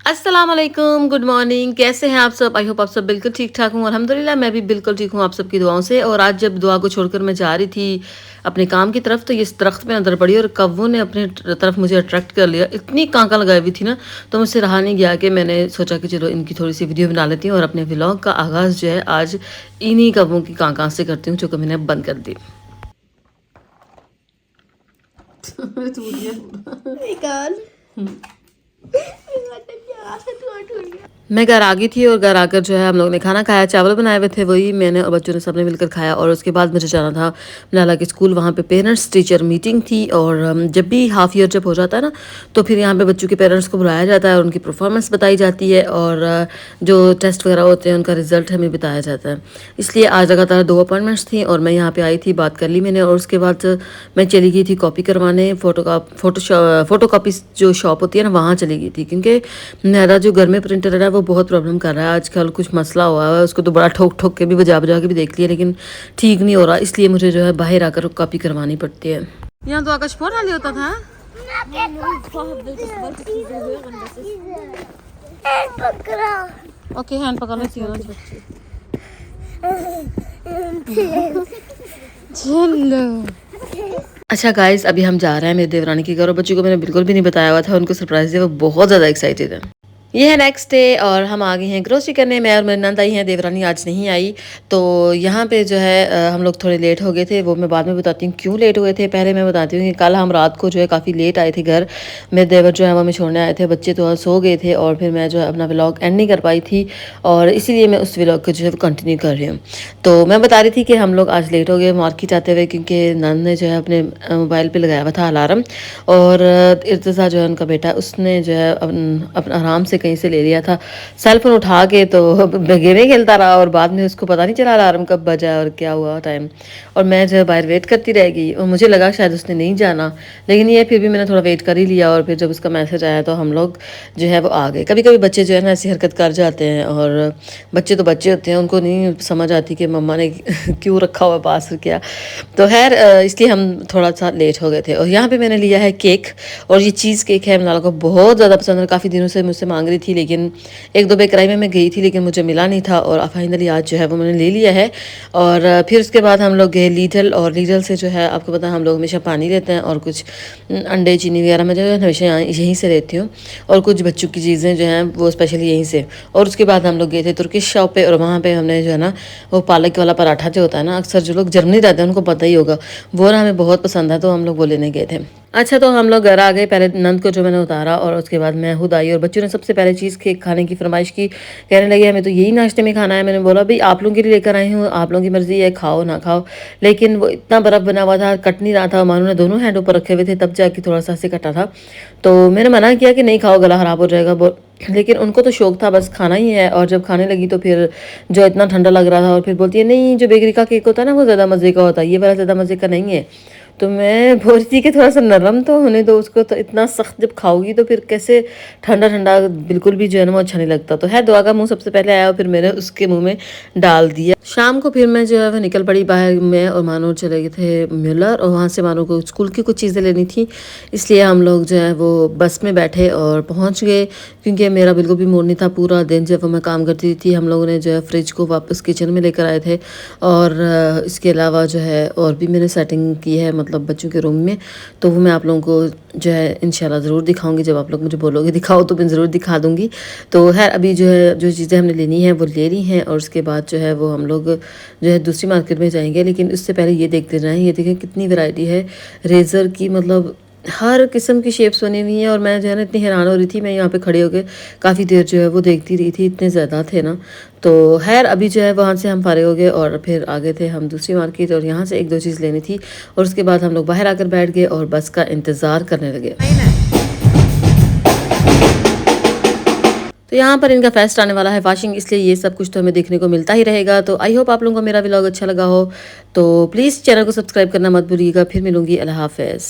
अस्सलाम वालेकुम, good morning. कैसे हैं आप सब? आई होप आप सब बिल्कुल ठीक-ठाक हूँ। अल्हम्दुलिल्लाह मैं भी बिल्कुल ठीक हूँ आप सबकी दुआओं से। और आज जब दुआ को छोड़कर मैं जा रही थी अपने काम की तरफ, तो ये इस दरख्त में अंदर पड़ी और कौवों ने अपने तरफ मुझे अट्रैक्ट कर लिया। इतनी कांका लगाई हुई थी ना, तो मुझसे रहा नहीं गया कि मैंने सोचा कि चलो इनकी थोड़ी-सी वीडियो बना लेती हूँ और अपने व्लॉग का आगाज़ जो है आज इन्हीं कौवों की काँका से करती हूँ, जो कि मैंने बंद कर दी। निकाल। मैं घर आ गई थी और घर आकर जो है हम लोग ने खाना खाया, चावल बनाए हुए थे, वही मैंने और बच्चों ने सबने मिलकर खाया। और उसके बाद मुझे जाना था मलाला के स्कूल, वहाँ पे पेरेंट्स टीचर मीटिंग थी। और जब भी हाफ ईयर जब हो जाता है ना, तो फिर यहाँ पे बच्चों के पेरेंट्स को बुलाया जाता है और उनकी परफॉर्मेंस बताई जाती है और जो टेस्ट वगैरह होते हैं उनका रिजल्ट हमें बताया जाता है। इसलिए आज लगातार 2 अपॉइंटमेंट्स थी और मैं यहाँ पे आई थी, बात कर ली मैंने। और उसके बाद मैं चली गई थी कॉपी करवाने, फ़ोटो कॉपी जो शॉप होती है ना, वहाँ चली गई थी, क्योंकि मेरा जो घर में प्रिंटर है ना, वो बहुत प्रॉब्लम कर रहा है आजकल। कुछ मसला हुआ है, उसको तो बड़ा ठोक ठोक के भी बजा बजा के भी देख लिया, लेकिन ठीक नहीं हो रहा। इसलिए मुझे जो है बाहर आकर कॉपी करवानी पड़ती है। यहाँ तो आकाश फोन हाली होता था। ओके, हैंड पकड़ लेती हूँ। चलो अच्छा गाइस, अभी हम जा रहे हैं मेरे देवरानी के घर और बच्चों को मैंने बिल्कुल भी नहीं बताया हुआ था, उनको सरप्राइज दिया, वो बहुत ज़्यादा एक्साइटेड है। ये है नेक्स्ट डे और हम आ गए हैं ग्रोसरी करने। मैं और मेरी नंद आई हैं, देवरानी आज नहीं आई। तो यहाँ पे जो है हम लोग थोड़े लेट हो गए थे, वो मैं बाद में बताती हूँ क्यों लेट हुए थे। पहले मैं बताती हूँ कि कल हम रात को जो है काफ़ी लेट आए थे घर। मेरे देवर जो है वो हमें छोड़ने आए थे, बच्चे तो सो गए थे और फिर मैं जो है अपना व्लॉग एंड नहीं कर पाई थी और इसीलिए मैं उस व्लॉग को जो है कंटिन्यू कर रही हूँ। तो मैं बता रही थी कि हम लोग आज लेट हो गए मार्केट आते हुए, क्योंकि नंद ने जो है अपने मोबाइल पर लगाया हुआ था अलार्म। और इर्तज़ा जो है उनका बेटा, उसने जो है अपना आराम से कहीं से ले लिया था सेल फोन उठा के, तो गेमें खेलता रहा और बाद में उसको पता नहीं चला अलार्म कब बजा और क्या हुआ टाइम। और मैं जो है बाहर वेट करती रह गई और मुझे लगा शायद उसने नहीं जाना, लेकिन ये फिर भी मैंने थोड़ा वेट कर ही लिया। और फिर जब उसका मैसेज आया तो हम लोग जो है वो आ गए। कभी कभी बच्चे जो है ना ऐसी हरकत कर जाते हैं, और बच्चे तो बच्चे होते हैं, उनको नहीं समझ आती कि मम्मा ने क्यों रखा हुआ पास क्या। तो खैर इसलिए हम थोड़ा सा लेट हो गए थे। और यहाँ पे मैंने लिया है केक, और ये चीज़ केक है, मलाला को बहुत ज़्यादा पसंद है, काफ़ी दिनों से मुझसे मांग रही थी, लेकिन एक दो बेकराई में मैं गई थी लेकिन मुझे मिला नहीं था। और फाइनली आज जो है वो मैंने ले लिया है। और फिर उसके बाद हम लोग गए लीडल, और लीडल से जो है आपको पता है हम लोग हमेशा पानी लेते हैं और कुछ अंडे चीनी वगैरह मैं जो है हमेशा यहीं से लेती हूँ, और कुछ बच्चों की चीज़ें जो हैं वो स्पेशली यहीं से। और उसके बाद हम लोग गए थे तुर्किश शॉप पे, और वहाँ पे हमने जो है ना वो पालक वाला पराठा जो होता है ना, अक्सर जो लोग जर्मनी रहते हैं उनको पता ही होगा, वो ना हमें बहुत पसंद है, तो हम लोग वो लेने गए थे। अच्छा, तो हम लोग घर आ गए। पहले नंद को जो मैंने उतारा और उसके बाद मैं खुद आई, और बच्चों ने सबसे पहले चीज़ केक खाने की फरमाइश की। कहने लगे हमें तो यही नाश्ते में खाना है। मैंने बोला भाई आप लोगों के लिए लेकर आई हूँ, आप लोगों की मर्जी है, खाओ ना खाओ। लेकिन वो इतना बर्फ़ बना हुआ था, कट नहीं रहा था, मानो ने दोनों हैंड ऊपर रखे हुए थे तब जाके थोड़ा सा से कटा था। तो मैंने मना किया कि नहीं खाओ, गला ख़राब हो जाएगा। लेकिन उनको तो शौक था, बस खाना ही है। और जब खाने लगी तो फिर जो इतना ठंडा लग रहा था, और फिर बोलती है नहीं, जो बेकरी का केक होता है ना वो ज़्यादा मज़े का होता है, ये वाला ज़्यादा मज़े का नहीं है। तो मैं बोल रही थी कि थोड़ा सा नरम तो होने दो उसको, तो इतना सख्त जब खाओगी तो फिर कैसे ठंडा ठंडा बिल्कुल भी जो है ना वो अच्छा नहीं लगता। तो है दुआ का मुंह सबसे पहले आया और फिर मैंने उसके मुंह में डाल दिया। शाम को फिर मैं जो है वो निकल पड़ी बाहर। मैं और मानो चले गए थे म्यूलर, और वहाँ से मानो को स्कूल की कुछ चीज़ें लेनी थी, इसलिए हम लोग जो है वो बस में बैठे और पहुँच गए। क्योंकि मेरा बिल्कुल भी मूड नहीं था, पूरा दिन जब मैं काम करती थी हम लोगों ने जो है फ्रिज को वापस किचन में लेकर आए थे। और इसके अलावा जो है और भी मैंने सेटिंग की है, मतलब बच्चों के रूम में, तो वो मैं आप लोगों को जो है इंशाल्लाह ज़रूर दिखाऊंगी। जब आप लोग मुझे बोलोगे दिखाओ तो मैं ज़रूर दिखा दूंगी। तो खैर अभी जो है जो चीज़ें हमने लेनी है वो ले ली हैं, और उसके बाद जो है वो हम लोग जो है दूसरी मार्केट में जाएंगे। लेकिन उससे पहले ये देख लेना है, ये देखें कितनी वैरायटी है रेज़र की, मतलब हर किस्म की शेप्स बनी हुई हैं। और मैं जो है ना इतनी हैरान हो रही थी, मैं यहाँ पे खड़े होकर काफ़ी देर जो है वो देखती रही थी, इतने ज़्यादा थे ना। तो खैर अभी जो है वहाँ से हम फारिग हो गए और फिर आगे थे हम दूसरी मार्केट, और यहाँ से एक दो चीज़ लेनी थी। और उसके बाद हम लोग बाहर आकर बैठ गए और बस का इंतज़ार करने लगे। तो यहाँ पर इनका फेस्ट आने वाला है वाशिंग, इसलिए ये सब कुछ तो हमें देखने को मिलता ही रहेगा। तो आई होप आप लोगों को मेरा व्लॉग अच्छा लगा हो, तो प्लीज़ चैनल को सब्सक्राइब करना मत भूलिएगा। फिर मिलूंगी, अल्लाह हाफ़िज़।